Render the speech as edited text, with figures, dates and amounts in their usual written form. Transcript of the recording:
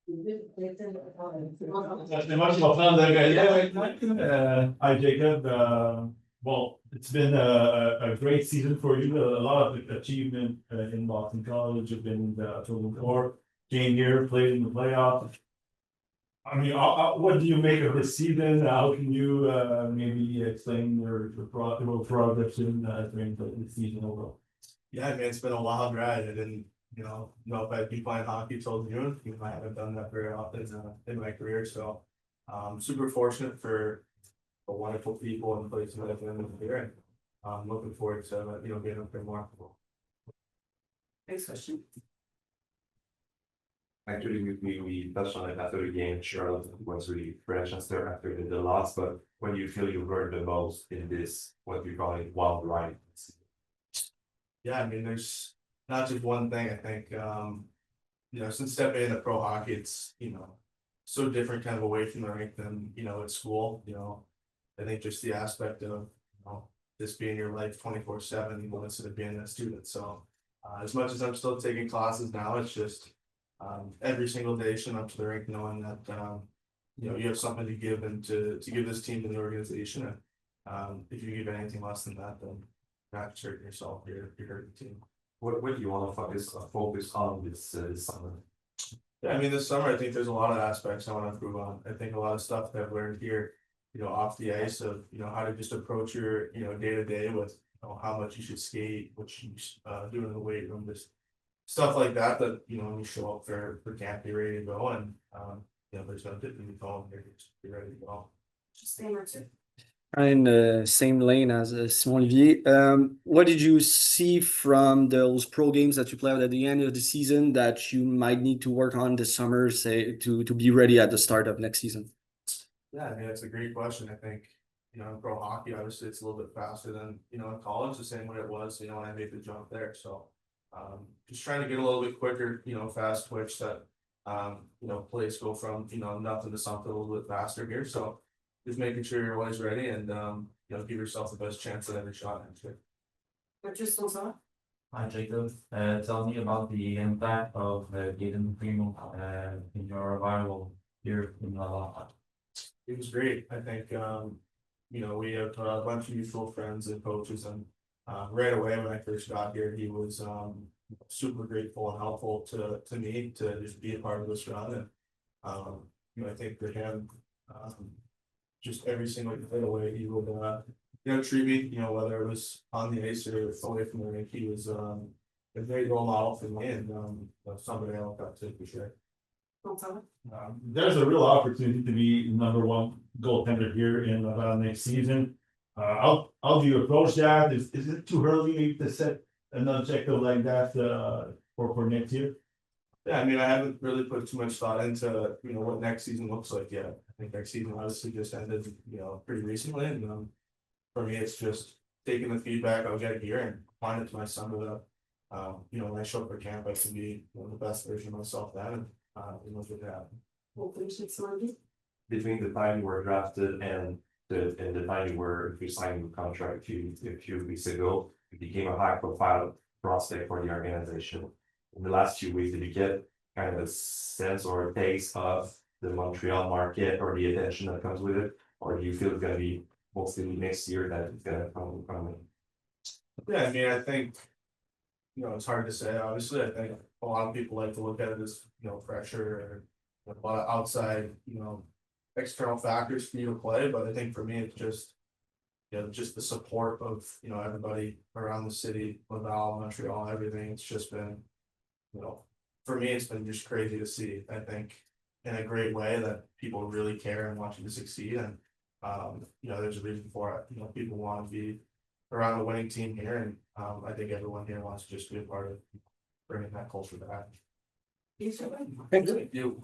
Hi, Jacob. Well, it's been a great season for you. A lot of achievement in Boston College. You've been in the Total Four, came here, played in the playoffs. I mean, what do you make of this season? How can you maybe explain your progress in during the season overall? Yeah, I mean, it's been a wild ride. I didn't, know if I'd be playing hockey till June. I haven't done that very often in my career. So, super fortunate for the wonderful people and places that I've been here. And I'm looking forward to, being up there more. Next question. Actually, we touched on it after the game. Charlotte was really fresh after the loss, but when you feel you learned the most in this, what you call it, wild ride? Yeah, I mean, there's not just one thing. I think, since stepping into pro hockey, it's, so different kind of away from the rink than, at school, I think just the aspect of, this being your life 24/7, instead of being a student. So, as much as I'm still taking classes now, it's just, every single day showing up to the rink knowing that, you have something to give and to give this team and the organization. And, if you give anything less than that, then not hurting yourself, you're hurting the team. What do you want to focus on this summer? Yeah, I mean, this summer, I think there's a lot of aspects I want to improve on. I think a lot of stuff that I've learned here, off the ice of, how to just approach your, day to day with, how much you should skate, what you do in the weight room, just stuff like that, when you show up for camp, you're ready to go. And, there's no different in going here, just be ready to go. Same answer. In the same lane as Simon Olivier. What did you see from those pro games that you played at the end of the season that you might need to work on this summer, say, to be ready at the start of next season? Yeah, I mean, that's a great question. I think, in pro hockey, obviously it's a little bit faster than, in college, the same way it was, when I made the jump there. So, just trying to get a little bit quicker, fast twitch that, plays go from, nothing to something a little bit faster here. So, just making sure you're always ready and, give yourself the best chance at every shot. Just on ça. Hi Jacob, tell me about the impact of Gaten Primo in your arrival here in Laval. It was great. I think, we have a bunch of mutual friends and coaches, and right away when I first got here, he was super grateful and helpful to me to just be a part of this run. And I think for him, just every single away he would treat me, whether it was on the ice or away from the rink, he was a great role model for me and somebody I look up to for sure. There's a real opportunity to be number one goaltender here in next season. How do you approach that? Is it too early maybe to set an objective like that for next year? Yeah, I mean, I haven't really put too much thought into, what next season looks like yet. I think next season obviously just ended, pretty recently. And for me, it's just taking the feedback I'll get here and applying it to my summer that, when I show up for camp, I can be the best version of myself then. And look at that. Between the time you were drafted and the time you were signing the contract a few weeks ago, you became a high profile prospect for the organization. In the last few weeks, did you get kind of a sense or a taste of the Montreal market or the attention that comes with it? Or do you feel it's going to be mostly next year that it's going to come in? Yeah, I mean, I think, it's hard to say. Obviously, I think a lot of people like to look at it as, pressure or a lot of outside, external factors for you to play. But I think for me, it's just, just the support of, everybody around the city, Laval, Montreal, everything. It's just been, for me, it's been just crazy to see. I think in a great way that people really care and want you to succeed. And, there's a reason for it. People want to be around a winning team here. And I think everyone here wants to just be a part of bringing that culture back. Thank you. You.